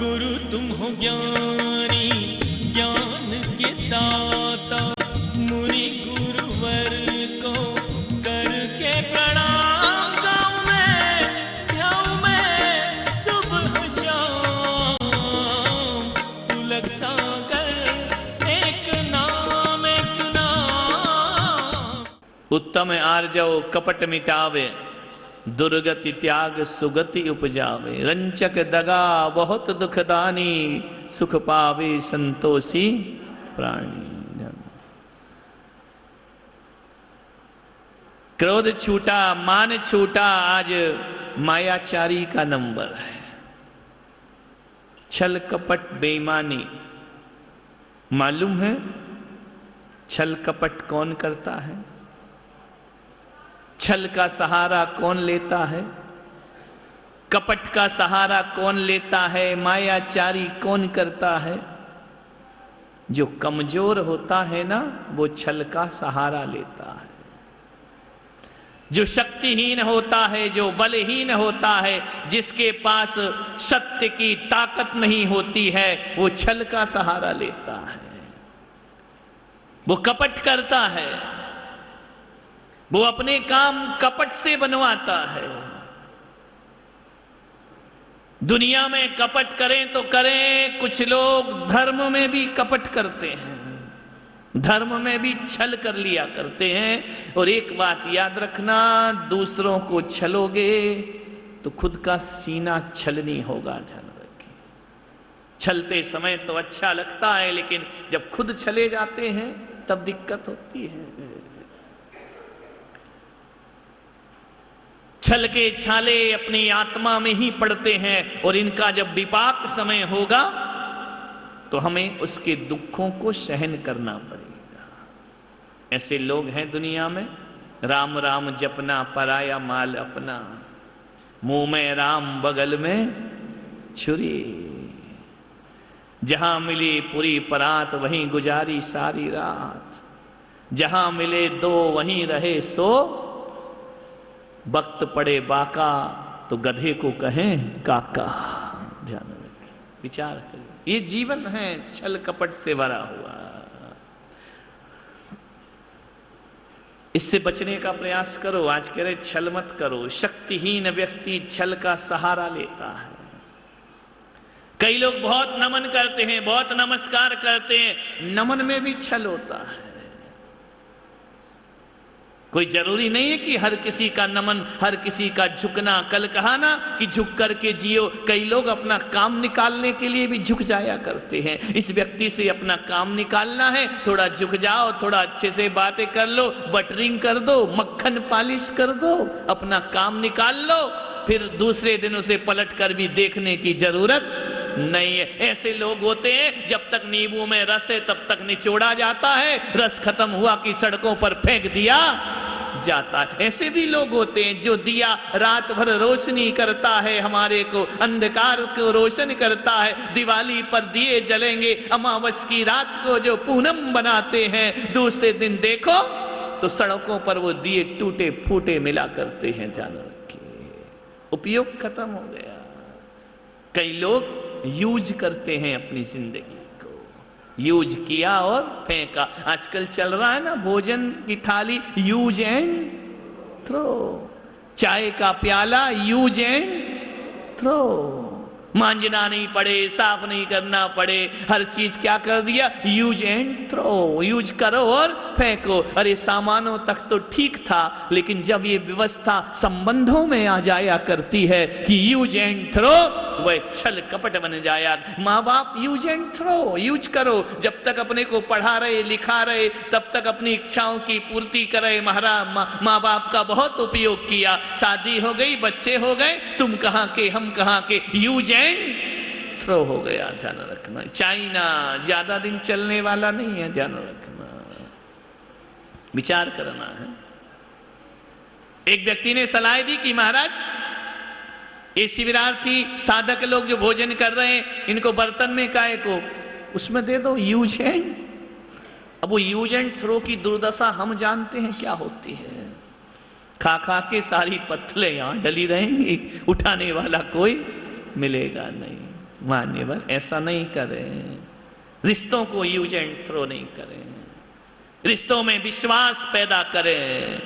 गुरु तुम हो ज्ञानी ज्ञान के दाता, मुनि गुरुवर को करके प्रणाम गाऊं मैं सुबह शाम। तुलक सागर एक नाम उत्तम आर्जव कपट मिटावे, दुर्गति त्याग सुगति उपजावे। रंचक दगा बहुत दुखदानी, सुख पावे संतोषी प्राणी। क्रोध छूटा, मान छूटा, आज मायाचारी का नंबर है। छल कपट बेईमानी, मालूम है छल कपट कौन करता है? छल का सहारा कौन लेता है? कपट का सहारा कौन लेता है? मायाचारी कौन करता है? जो कमजोर होता है ना, वो छल का सहारा लेता है। जो शक्तिहीन होता है, जो बलहीन होता है, जिसके पास सत्य की ताकत नहीं होती है, वो छल का सहारा लेता है, वो कपट करता है, वो अपने काम कपट से बनवाता है। दुनिया में कपट करें तो करें, कुछ लोग धर्म में भी कपट करते हैं, धर्म में भी छल कर लिया करते हैं। और एक बात याद रखना, दूसरों को छलोगे तो खुद का सीना छलनी होगा, ध्यान रखिए। छलते समय तो अच्छा लगता है, लेकिन जब खुद छले जाते हैं तब दिक्कत होती है। छल के छाले अपनी आत्मा में ही पड़ते हैं, और इनका जब विपाक समय होगा तो हमें उसके दुखों को सहन करना पड़ेगा। ऐसे लोग हैं दुनिया में, राम राम जपना पराया माल अपना, मुंह में राम बगल में छुरी। जहां मिली पूरी परात वहीं गुजारी सारी रात, जहां मिले दो वहीं रहे सो, वक्त पड़े बाका तो गधे को कहें काका। ध्यान रखिए, विचार करिए, ये जीवन है छल कपट से भरा हुआ। इससे बचने का प्रयास करो। आज कह रहे छल मत करो। शक्तिहीन व्यक्ति छल का सहारा लेता है। कई लोग बहुत नमन करते हैं, बहुत नमस्कार करते हैं, नमन में भी छल होता है। कोई जरूरी नहीं है कि हर किसी का नमन, हर किसी का झुकना। कल कहा ना कि झुक करके जियो। कई लोग अपना काम निकालने के लिए भी झुक जाया करते हैं। इस व्यक्ति से अपना काम निकालना है, थोड़ा झुक जाओ, थोड़ा अच्छे से बातें कर लो, बटरिंग कर दो, मक्खन पालिश कर दो, अपना काम निकाल लो, फिर दूसरे दिन उसे पलट कर भी देखने की जरूरत नहीं है। ऐसे लोग होते हैं, जब तक नींबू में रस है तब तक निचोड़ा जाता है, रस खत्म हुआ कि सड़कों पर फेंक दिया जाता है। ऐसे भी लोग होते हैं जो दिया रात भर रोशनी करता है, हमारे को अंधकार को रोशन करता है। दिवाली पर दिए जलेंगे, अमावस की रात को जो पूनम बनाते हैं, दूसरे दिन देखो तो सड़कों पर वो दिए टूटे फूटे मिला करते हैं। ध्यान रखिए, उपयोग खत्म हो गया। कई लोग यूज करते हैं अपनी जिंदगी को, यूज किया और फेंका। आजकल चल रहा है ना भोजन की थाली, यूज एंड थ्रो। चाय का प्याला, यूज एंड थ्रो। मांजना नहीं पड़े, साफ नहीं करना पड़े, हर चीज क्या कर दिया, यूज एंड थ्रो। यूज करो और फेंको। अरे सामानों तक तो ठीक था, लेकिन जब ये व्यवस्था संबंधों में आ जाया करती है कि यूज एंड थ्रो, वह छल कपट बन जाया। माँ बाप यूज एंड थ्रो, यूज करो। जब तक अपने को पढ़ा रहे लिखा रहे, तब तक अपनी इच्छाओं की पूर्ति करे। माँ बाप का बहुत उपयोग किया, शादी हो गई, बच्चे हो गए, तुम कहाँ के हम कहाँ के, यूज एंड थ्रो हो गया। ध्यान रखना, चाइना ज्यादा दिन चलने वाला नहीं है, ध्यान रखना, विचार करना है। एक व्यक्ति ने सलाह दी कि महाराज, ये शिविरार्थी साधक लोग जो भोजन कर रहे हैं, इनको बर्तन में काहे को उसमें दे दो, यूज एंड। अब वो यूज एंड थ्रो की दुर्दशा हम जानते हैं क्या होती है। खा खा के सारी पत्तलें यहां डली रहेंगी, उठाने वाला कोई मिलेगा नहीं। मान्यवर ऐसा नहीं करें, रिश्तों को यूज एंड थ्रो नहीं करें, रिश्तों में विश्वास पैदा करें,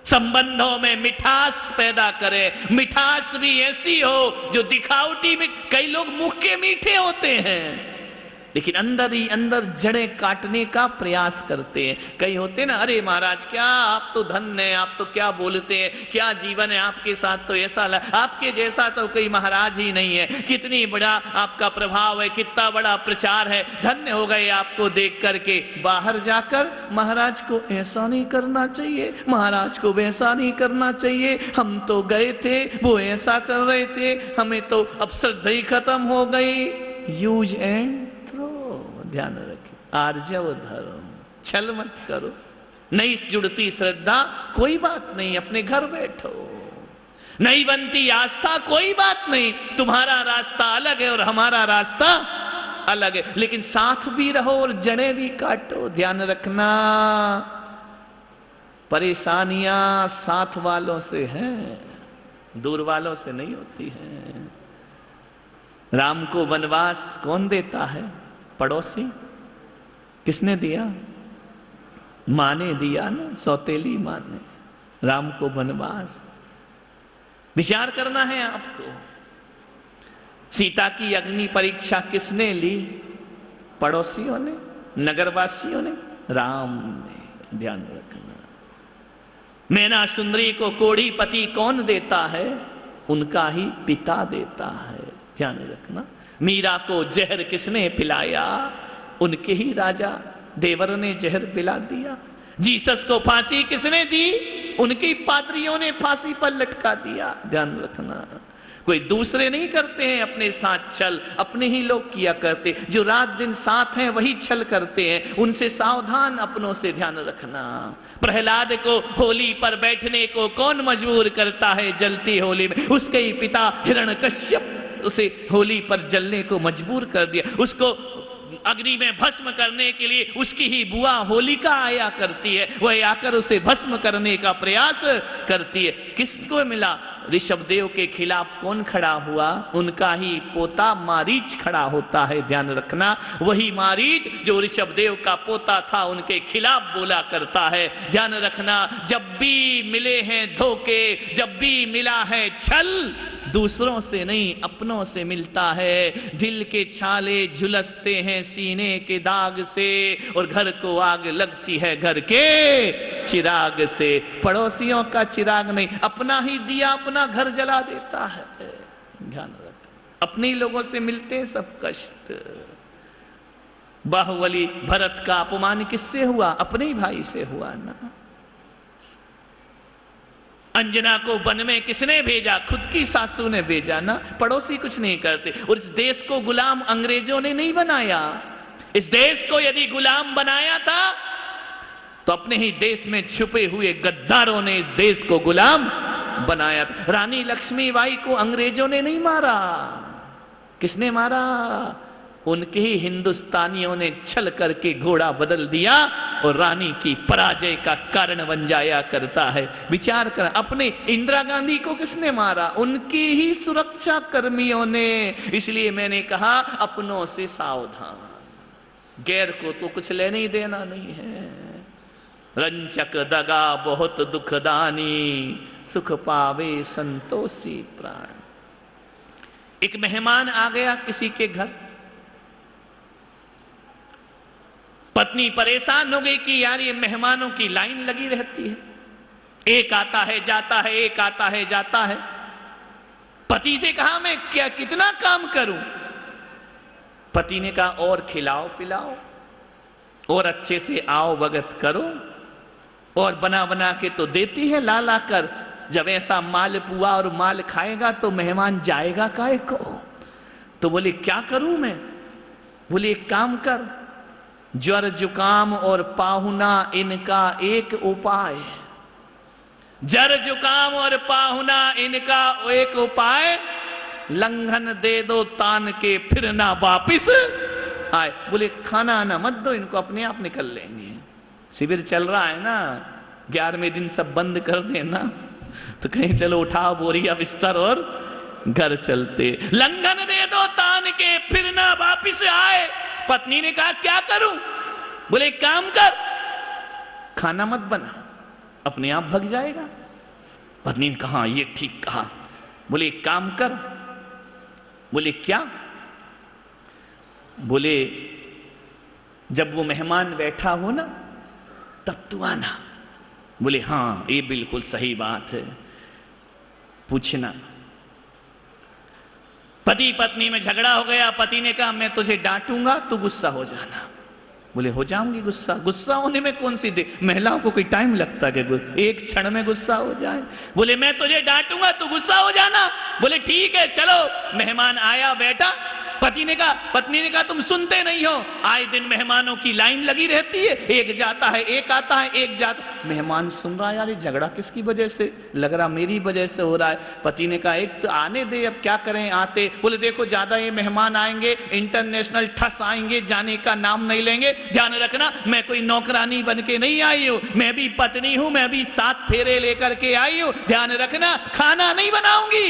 संबंधों में मिठास पैदा करें। मिठास भी ऐसी हो जो दिखावटी में, कई लोग मुख के मीठे होते हैं लेकिन अंदर ही अंदर जड़ें काटने का प्रयास करते हैं। कई होते ना, अरे महाराज क्या आप तो धन्य हैं, आप तो क्या बोलते हैं, क्या जीवन है आपके साथ, तो ऐसा आपके जैसा तो कोई महाराज ही नहीं है, कितनी बड़ा आपका प्रभाव है, कितना बड़ा प्रचार है, धन्य हो गए आपको देख करके। बाहर जाकर महाराज को ऐसा नहीं करना चाहिए, महाराज को वैसा नहीं करना चाहिए, हम तो गए थे वो ऐसा कर रहे थे, हमें तो अब श्रद्धा ही खत्म हो गई। यूज एंड ध्यान रखें, आर्जव धर्म, छल मत करो। नहीं जुड़ती श्रद्धा कोई बात नहीं, अपने घर बैठो। नहीं बनती आस्था कोई बात नहीं, तुम्हारा रास्ता अलग है और हमारा रास्ता अलग है, लेकिन साथ भी रहो और जड़ें भी काटो। ध्यान रखना, परेशानियां साथ वालों से हैं, दूर वालों से नहीं होती हैं। राम को वनवास कौन देता है? पड़ोसी। किसने दिया? माँ ने दिया ना, सौतेली माँ ने राम को वनवास। विचार करना है आपको, सीता की अग्नि परीक्षा किसने ली? पड़ोसियों ने, नगरवासियों ने, राम ने। ध्यान रखना, मैना सुंदरी को कोढ़ीपति कौन देता है? उनका ही पिता देता है। ध्यान रखना, मीरा को जहर किसने पिलाया? उनके ही राजा देवर ने जहर पिला दिया। जीसस को फांसी किसने दी? उनके पादरियों ने फांसी पर लटका दिया। ध्यान रखना, कोई दूसरे नहीं करते हैं अपने साथ छल, अपने ही लोग किया करते। जो रात दिन साथ हैं वही छल करते हैं, उनसे सावधान अपनों से। ध्यान रखना, प्रहलाद को होली पर बैठने को कौन मजबूर करता है? जलती होली में उसके ही पिता हिरण्यकश्यप उसे होली पर जलने को मजबूर कर दिया। उसको अग्नि में भस्म करने के लिए उसकी ही बुआ होलिका आया करती है, वह आकर उसे भस्म करने का प्रयास करती है। किसको मिला? ऋषभदेव के खिलाफ कौन खड़ा हुआ? उनका ही पोता मारीच खड़ा होता है। ध्यान रखना, वही मारीच जो ऋषभदेव का पोता था उनके खिलाफ बोला करता है। ध्यान रखना, जब भी मिले हैं धोखे, जब भी मिला है छल, दूसरों से नहीं अपनों से मिलता है। दिल के छाले झुलसते हैं सीने के दाग से, और घर को आग लगती है घर के चिराग से। पड़ोसियों का चिराग नहीं, अपना ही दिया अपना घर जला देता है। ध्यान रख, अपने लोगों से मिलते सब कष्ट। बाहुबली भरत का अपमान किससे हुआ? अपने ही भाई से हुआ ना। अंजना को वन में किसने भेजा? खुद की सासू ने भेजा ना। पड़ोसी कुछ नहीं करते। और इस देश को गुलाम अंग्रेजों ने नहीं बनाया। इस देश को यदि गुलाम बनाया था तो अपने ही देश में छुपे हुए गद्दारों ने इस देश को गुलाम बनाया था। रानी लक्ष्मीबाई को अंग्रेजों ने नहीं मारा। किसने मारा? उनके ही हिंदुस्तानियों ने छल करके घोड़ा बदल दिया और रानी की पराजय का कारण बन जाया करता है। विचार कर, अपने इंदिरा गांधी को किसने मारा? उनके ही सुरक्षा कर्मियों ने। इसलिए मैंने कहा अपनों से सावधान, गैर को तो कुछ लेने ही देना नहीं है। रंचक दगा बहुत दुखदानी, सुख पावे संतोषी प्राण। एक मेहमान आ गया किसी के घर, पत्नी परेशान हो गई कि यार ये मेहमानों की लाइन लगी रहती है, एक आता है जाता है, एक आता है जाता है। पति से कहा मैं क्या कितना काम करूं? पति ने कहा और खिलाओ पिलाओ, और अच्छे से आओ भगत करो, और बना बना के तो देती है ला ला कर। जब ऐसा माल पुआ और माल खाएगा तो मेहमान जाएगा काहे को? तो बोले क्या करूं मैं? बोले एक काम कर, ज्वर जुकाम और पाहुना इनका एक उपाय। जर जुकाम और पाहुना इनका एक उपाय, लंघन दे दो तान के फिर ना वापिस आए। बोले खाना ना मत दो इनको, अपने आप निकल लेंगे। शिविर चल रहा है ना, 11वें दिन सब बंद कर देना, तो कहीं चलो उठाओ बोरिया बिस्तर और घर चलते। लंघन दे दो तान के फिर ना वापिस आए। पत्नी ने कहा क्या करूं? बोले काम कर, खाना मत बना, अपने आप भग जाएगा। पत्नी ने कहा ये ठीक कहा। बोले काम कर। बोले क्या? बोले जब वो मेहमान बैठा हो ना तब तू आना। बोले हाँ ये बिल्कुल सही बात है, पूछना। पति पत्नी में झगड़ा हो गया। पति ने कहा मैं तुझे डांटूंगा, तू गुस्सा हो जाना। बोले हो जाऊंगी गुस्सा। गुस्सा होने में कौन सी महिलाओं को कोई टाइम लगता है कि एक क्षण में गुस्सा हो जाए। बोले मैं तुझे डांटूंगा, तू गुस्सा हो जाना। बोले ठीक है चलो। मेहमान आया बैठा। पति ने कहा, पत्नी ने कहा तुम सुनते नहीं हो, आए दिन मेहमानों की लाइन लगी रहती है, एक जाता है एक आता है एक जाता। मेहमान सुन रहा है यार ये झगड़ा किसकी वजह से, लग रहा मेरी वजह से हो रहा है। पति ने कहा एक तो आने दे, अब क्या करें आते। बोले देखो ज्यादा ये मेहमान आएंगे इंटरनेशनल ठस आएंगे, जाने का नाम नहीं लेंगे। ध्यान रखना मैं कोई नौकरानी बन के नहीं आई हूं, मैं भी पत्नी हूं, मैं भी 7 फेरे लेकर के आई हूं। ध्यान रखना खाना नहीं बनाऊंगी।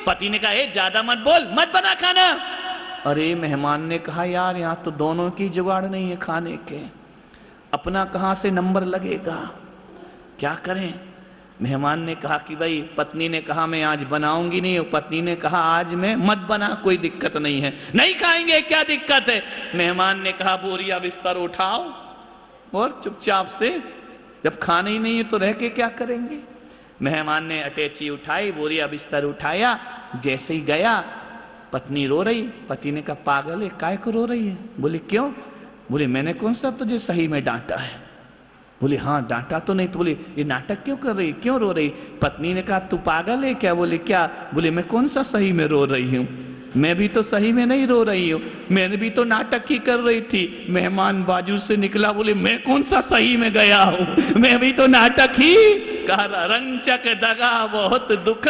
पति ने कहा ज्यादा मत बोल, मत बना खाना। अरे मेहमान ने कहा यार यहाँ तो दोनों की जुगाड़ नहीं है खाने के, अपना कहाँ से नंबर लगेगा, क्या करें। मेहमान ने कहा कि भाई, पत्नी ने कहा मैं आज बनाऊंगी नहीं, पत्नी ने कहा आज मैं मत बना, कोई दिक्कत नहीं है, नहीं खाएंगे क्या दिक्कत है। मेहमान ने कहा बोरिया बिस्तर उठाओ और चुपचाप से, जब खाना ही नहीं है तो रह के क्या करेंगे। मेहमान ने अटैची उठाई, बोरिया बिस्तर उठाया, जैसे ही गया पत्नी रो रही। पति ने कहा पागल है, काय को रो रही है। बोले क्यों? बोले मैंने कौन सा तुझे सही में डांटा है। बोले हाँ डांटा तो नहीं। तो बोले ये नाटक क्यों कर रही, क्यों रो रही। पत्नी ने कहा तू पागल है क्या। बोले क्या। बोले मैं कौन सा सही में रो रही हूँ, मैं भी तो सही में नहीं रो रही हूँ, मैंने भी तो नाटक ही कर रही थी। मेहमान बाजू से निकला, बोले मैं कौन सा सही में गया हूँ, मैं भी तो नाटक ही कर रहा। रंचक दगा बहुत दुख,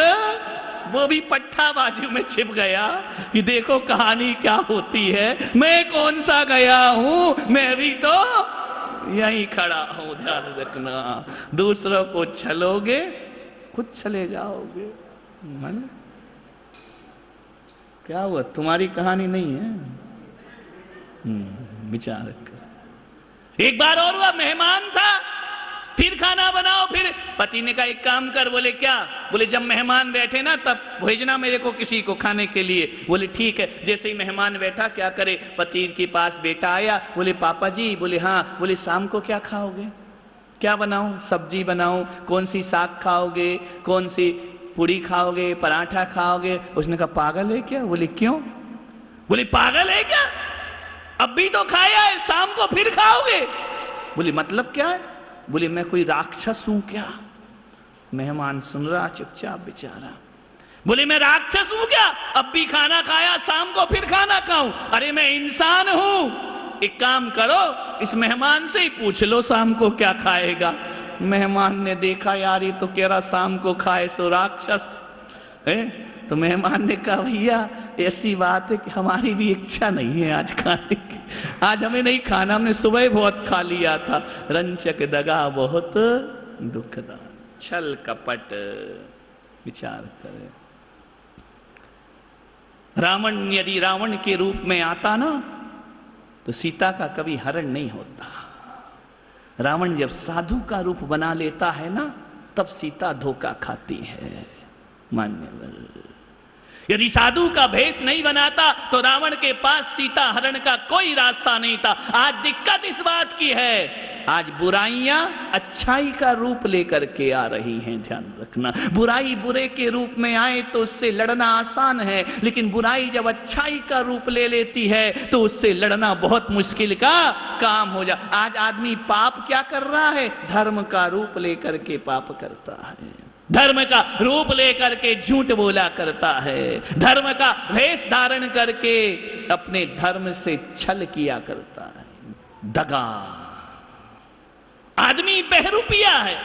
वो भी पट्टा बाजू में छिप गया कि देखो कहानी क्या होती है, मैं कौन सा गया हूं, मैं भी तो यहीं खड़ा हूं। ध्यान रखना दूसरों को छलोगे खुद चले जाओगे। मन क्या हुआ, तुम्हारी कहानी नहीं है, विचार कर। एक बार और हुआ, मेहमान था, फिर खाना बनाओ। फिर पति ने कहा एक काम कर। बोले क्या। बोले जब मेहमान बैठे ना तब भेजना मेरे को किसी को खाने के लिए। बोले ठीक है। जैसे ही मेहमान बैठा क्या करे, पति के पास बेटा आया। बोले पापा जी। बोले हाँ। बोले शाम को क्या खाओगे, क्या बनाऊं, सब्जी बनाऊं, कौन सी साग खाओगे, कौन सी पूड़ी खाओगे, पराठा खाओगे। उसने कहा पागल है क्या। बोले क्यों। बोले पागल है क्या, अब भी तो खाया है, शाम को फिर खाओगे। बोले मतलब क्या है। बोले मैं कोई राक्षस हूं क्या। मेहमान सुन रहा चुपचाप बेचारा। बोले मैं राक्षस हूं क्या, अब भी खाना खाया, शाम को फिर खाना खाऊं। अरे मैं इंसान हूं। एक काम करो, इस मेहमान से ही पूछ लो शाम को क्या खाएगा। मेहमान ने देखा यार ये तो कह रहा शाम को खाए सो राक्षस है। तो मेहमान ने कहा भैया ऐसी बात है कि हमारी भी इच्छा नहीं है आज खाने की, आज हमें नहीं खाना, हमने सुबह बहुत खा लिया था। रंचक दगा बहुत दुखदा, छल कपट। विचार करें, रावण यदि रावण के रूप में आता ना तो सीता का कभी हरण नहीं होता। रावण जब साधु का रूप बना लेता है ना तब सीता धोखा खाती है। मान्यवर, यदि साधु का भेष नहीं बनाता तो रावण के पास सीता हरण का कोई रास्ता नहीं था। आज दिक्कत इस बात की है, आज बुराइयां अच्छाई का रूप लेकर के आ रही हैं। ध्यान रखना, बुराई बुरे के रूप में आए तो उससे लड़ना आसान है, लेकिन बुराई जब अच्छाई का रूप ले लेती है तो उससे लड़ना बहुत मुश्किल का काम हो जा। आज आदमी पाप क्या कर रहा है, धर्म का रूप लेकर के पाप करता है, धर्म का रूप लेकर के झूठ बोला करता है, धर्म का वेश धारण करके अपने धर्म से छल किया करता है। दगा, आदमी बहरूपिया है।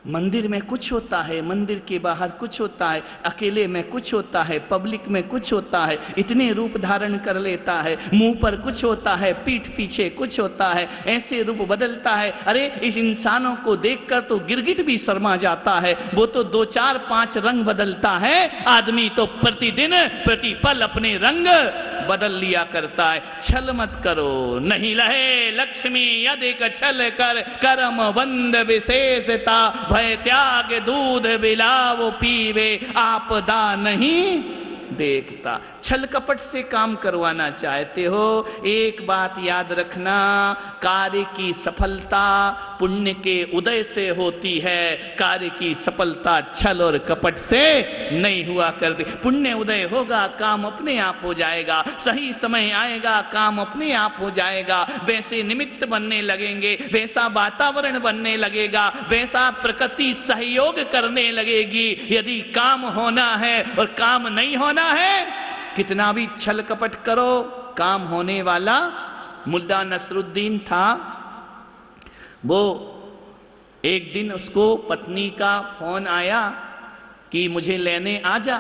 मंदिर में कुछ होता है, मंदिर के बाहर कुछ होता है, अकेले में कुछ होता है, पब्लिक में कुछ होता है, इतने रूप धारण कर लेता है। मुंह पर कुछ होता है, पीठ पीछे कुछ होता है, ऐसे रूप बदलता है। अरे इस इंसानों को देखकर तो गिरगिट भी शर्मा जाता है। वो तो 2 4 5 रंग बदलता है, आदमी तो प्रतिदिन प्रतिपल अपने रंग बदल लिया करता है। छल मत करो, नहीं लहे लक्ष्मी यदिक छल कर, कर्म बंद विशेषता, भय त्याग दूध बिलाव पीवे, आपदा नहीं देखता। छल कपट से काम करवाना चाहते हो, एक बात याद रखना, कार्य की सफलता पुण्य के उदय से होती है, कार्य की सफलता छल और कपट से नहीं हुआ करती। पुण्य उदय होगा, काम अपने आप हो जाएगा, सही समय आएगा, काम अपने आप हो जाएगा, वैसे निमित्त बनने लगेंगे, वैसा वातावरण बनने लगेगा, वैसा प्रकृति सहयोग करने लगेगी। यदि काम होना है और काम नहीं होना है, कितना भी छल कपट करो, काम होने वाला। मुल्ला नसरुद्दीन था, वो एक दिन उसको पत्नी का फोन आया कि मुझे लेने आ जा।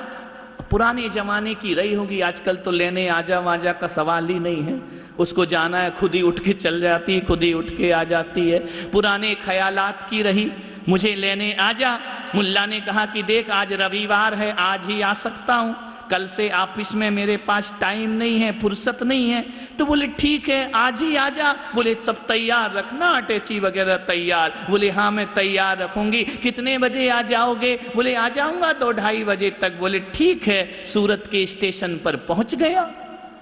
पुराने जमाने की रही होगी, आजकल तो लेने आजा वाजा का सवाल ही नहीं है। उसको जाना है, खुद ही उठ के चल जाती, खुद ही उठ के आ जाती है। पुराने ख्यालात की रही, मुझे लेने आजा। मुल्ला ने कहा कि देख आज रविवार है, आज ही आ सकता हूँ, कल से ऑफिस में मेरे पास टाइम नहीं है, फुर्सत नहीं है। तो बोले ठीक है आज ही आ जा। बोले सब तैयार रखना, अटैची वगैरह तैयार। बोले हाँ मैं तैयार रखूंगी। कितने बजे आ जाओगे? बोले आ जाऊंगा 2 ढाई बजे तक। बोले ठीक है। सूरत के स्टेशन पर पहुंच गया।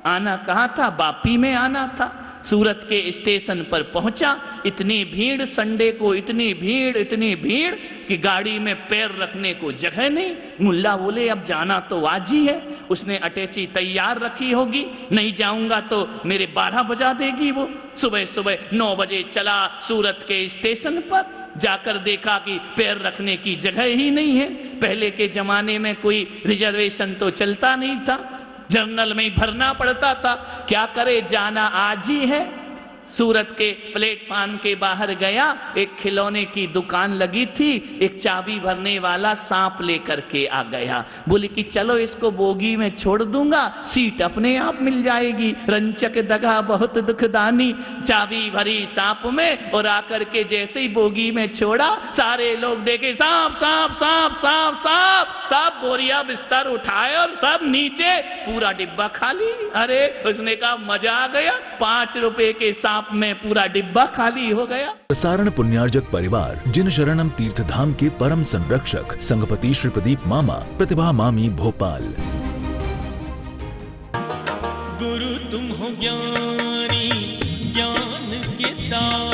आना कहाँ था? बापी में आना था। सूरत के स्टेशन पर पहुंचा, इतनी भीड़, संडे को इतनी भीड़ कि गाड़ी में पैर रखने को जगह नहीं। मुल्ला बोले अब जाना तो आज ही है। उसने अटैची तैयार रखी होगी, नहीं जाऊंगा तो मेरे 12 बजा देगी वो। सुबह सुबह 9 बजे चला सूरत के स्टेशन पर, जाकर देखा कि पैर रखने की जगह ही नहीं है। पहले के जमाने में कोई रिजर्वेशन तो चलता नहीं था, जर्नल में ही भरना पड़ता था। क्या करे, जाना आज ही है। सूरत के प्लेटफार्म के बाहर गया, एक खिलौने की दुकान लगी थी, एक चाबी भरने वाला सांप लेकर के आ गया। बोले कि चलो इसको बोगी में छोड़ दूंगा, सीट अपने आप मिल जाएगी। रंचक दगा बहुत दुखदानी, चाबी भरी सांप में और आकर के जैसे ही बोगी में छोड़ा, सारे लोग देखे सांप सांप सांप सांप सांप। सब बोरिया बिस्तर उठाए और सब नीचे, पूरा डिब्बा खाली। अरे उसने कहा मजा आ गया, 5 रुपए के सांप में पूरा डिब्बा खाली हो गया। प्रसारण पुण्यार्जक परिवार जिन शरणम तीर्थ धाम के परम संरक्षक संघपति श्री प्रदीप मामा, प्रतिभा मामी, भोपाल। गुरु तुम हो ज्ञानी, ज्ञान के साथ